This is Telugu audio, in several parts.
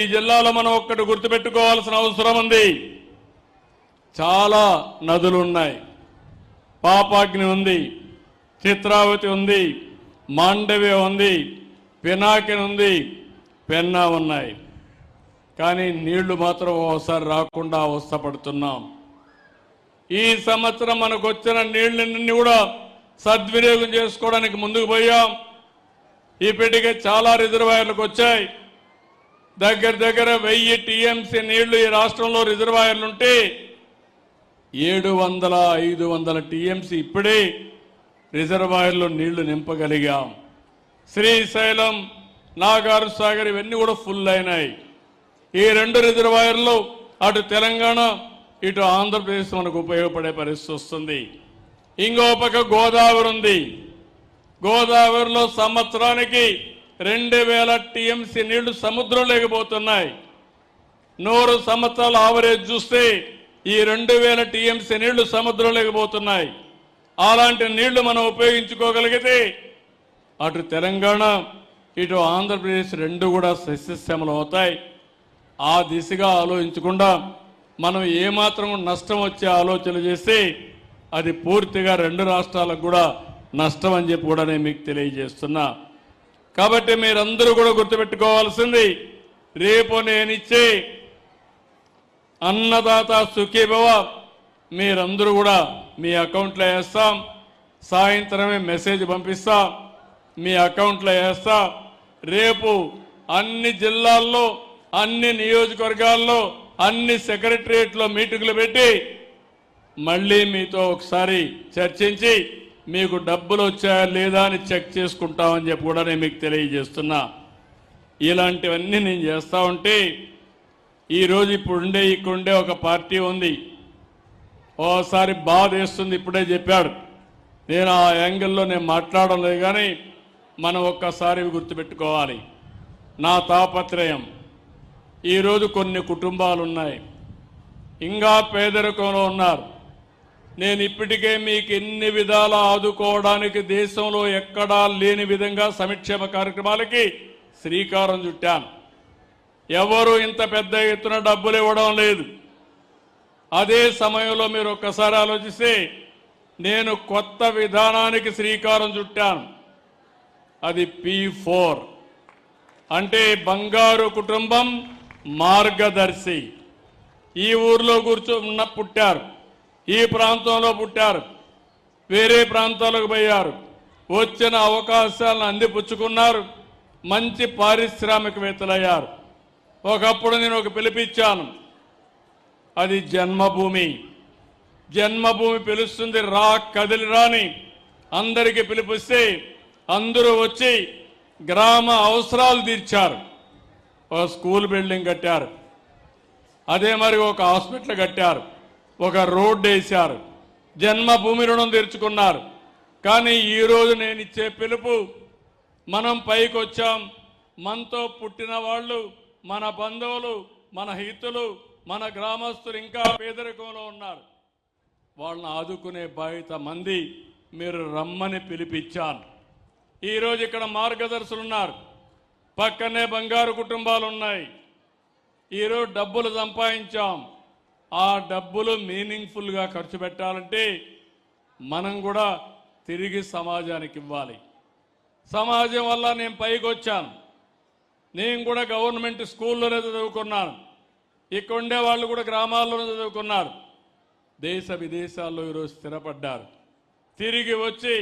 ఈ జిల్లాలో మనం ఒక్కటి గుర్తుపెట్టుకోవాల్సిన అవసరం ఉంది. చాలా నదులు ఉన్నాయి. పాపాగ్ని ఉంది, చిత్రావతి ఉంది, మాండవ్య ఉంది, పినాకిని ఉంది, పెన్నా ఉన్నాయి. కానీ నీళ్లు మాత్రం ఒకసారి రాకుండా అవస్థపడుతున్నాం. ఈ సంవత్సరం మనకు వచ్చిన నీళ్ళన్నీ కూడా సద్వినియోగం చేసుకోవడానికి ముందుకు పోయాం. ఇప్పటికే చాలా రిజర్వాయర్లకు వచ్చాయి. దగ్గర 1000 టీఎంసీ నీళ్లు ఈ రాష్ట్రంలో రిజర్వాయర్లుంటే 700-500 టీఎంసీ ఇప్పుడే రిజర్వాయర్లో నీళ్లు నింపగలిగాం. శ్రీశైలం, నాగార్ సాగర్ ఇవన్నీ కూడా ఫుల్ అయినాయి. ఈ 2 రిజర్వాయర్లు అటు తెలంగాణ ఇటు ఆంధ్రప్రదేశ్ మనకు ఉపయోగపడే పరిస్థితి వస్తుంది. ఇంకో పక్క గోదావరి ఉంది. గోదావరిలో సంవత్సరానికి 2000 టీఎంసీ నీళ్లు సముద్రం లేకపోతున్నాయి. 100 సంవత్సరాల ఆవరేజ్ చూస్తే ఈ 2000 టీఎంసీ నీళ్లు సముద్రం లేకపోతున్నాయి. అలాంటి నీళ్లు మనం ఉపయోగించుకోగలిగితే అటు తెలంగాణ ఇటు ఆంధ్రప్రదేశ్ 2 కూడా సస్యశ్యామలం అవుతాయి. ఆ దిశగా ఆలోచించకుండా మనం ఏమాత్రం నష్టం వచ్చే ఆలోచన చేస్తే అది పూర్తిగా 2 రాష్ట్రాలకు కూడా నష్టం అని చెప్పి కూడా నేను మీకు తెలియజేస్తున్నా. కాబట్టి మీరందరూ కూడా గుర్తుపెట్టుకోవాల్సింది, రేపు నేనిచ్చే అన్నదాత సుఖీభవ మీరందరూ కూడా మీ అకౌంట్లో వేస్తాం. సాయంత్రమే మెసేజ్ పంపిస్తాం, మీ అకౌంట్లో వేస్తాం. రేపు అన్ని జిల్లాల్లో, అన్ని నియోజకవర్గాల్లో, అన్ని సెక్రటరియట్లో మీటింగులు పెట్టి మళ్ళీ మీతో ఒకసారి చర్చించి మీకు డబ్బులు వచ్చాయా లేదా అని చెక్ చేసుకుంటామని చెప్పి కూడా నేను మీకు తెలియజేస్తున్నా. ఇలాంటివన్నీ నేను చేస్తా ఉంటే ఈరోజు ఇక్కడుండే ఒక పార్టీ ఉంది. ఓసారి బాధ వేస్తుంది. ఇప్పుడే చెప్పాడు, నేను ఆ యాంగిల్లో నేను మాట్లాడడం లేదు. కానీ మనం ఒక్కసారి గుర్తుపెట్టుకోవాలి. నా తాపత్రయం, ఈరోజు కొన్ని కుటుంబాలు ఉన్నాయి, ఇంకా పేదరికంలో ఉన్నారు. నేను ఇప్పటికే మీకు ఎన్ని విధాల ఆదుకోవడానికి దేశంలో ఎక్కడా లేని విధంగా సంక్షేమ కార్యక్రమాలకి శ్రీకారం చుట్టాను. ఎవరు ఇంత పెద్ద ఎత్తున డబ్బులు ఇవ్వడం లేదు. అదే సమయంలో మీరు ఒక్కసారి ఆలోచిస్తే నేను కొత్త విధానానికి శ్రీకారం చుట్టాను. అది P4 అంటే బంగారు కుటుంబం మార్గదర్శి. ఈ ఊర్లో పుట్టారు, ఈ ప్రాంతంలో పుట్టారు, వేరే ప్రాంతాలకు పోయారు, వచ్చిన అవకాశాలను అందిపుచ్చుకున్నారు, మంచి పారిశ్రామికవేత్తలయ్యారు. ఒకప్పుడు నేను ఒక పిలిపిచ్చాను, అది జన్మభూమి. జన్మభూమి పిలుస్తుంది, రా కదిలి రాని అందరికీ పిలిపిస్తే అందరూ వచ్చి గ్రామ అవసరాలు తీర్చారు. ఒక స్కూల్ బిల్డింగ్ కట్టారు, అదే మరి ఒక హాస్పిటల్ కట్టారు, ఒక రోడ్డు వేశారు, జన్మభూమి రుణం తీర్చుకున్నారు. కానీ ఈరోజు నేను ఇచ్చే పిలుపు, మనం పైకి వచ్చాం, మనతో పుట్టిన వాళ్ళు, మన బంధువులు, మన హితులు, మన గ్రామస్తులు ఇంకా పేదరికంలో ఉన్నారు. వాళ్ళని ఆదుకునే బాధ్యత మంది. మీరు రమ్మని పిలిపించాను. ఈరోజు ఇక్కడ మార్గదర్శులు ఉన్నారు, పక్కనే బంగారు కుటుంబాలు ఉన్నాయి. ఈరోజు డబ్బులు సంపాదించాం. ఆ డబ్బులు మీనింగ్ఫుల్గా ఖర్చు పెట్టాలంటే మనం కూడా తిరిగి సమాజానికి ఇవ్వాలి. సమాజం వల్ల నేను పైకి వచ్చాను. నేను కూడా గవర్నమెంట్ స్కూల్లోనే చదువుకున్నాను. ఇక్కడ ఉండే వాళ్ళు కూడా గ్రామాల్లోనే చదువుకున్నారు. దేశ విదేశాల్లో ఈరోజు స్థిరపడ్డారు. తిరిగి వచ్చి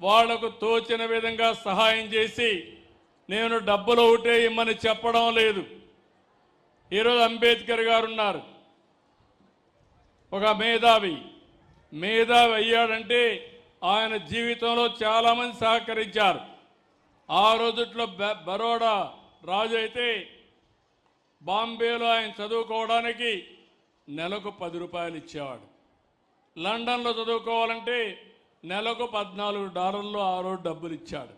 వాళ్లకు తోచిన విధంగా సహాయం చేసి, నేను డబ్బులు ఒకటే ఇమ్మని చెప్పడం లేదు. ఈరోజు అంబేద్కర్ గారు ఉన్నారు, ఒక మేధావి అయ్యాడంటే ఆయన జీవితంలో చాలామంది సహకరించారు. ఆ రోజుట్లో బరోడా రాజు అయితే బాంబేలో ఆయన చదువుకోవడానికి నెలకు 10 రూపాయలు ఇచ్చేవాడు. లండన్లో చదువుకోవాలంటే నెలకు $14 ఆ రోజు డబ్బులు ఇచ్చాడు.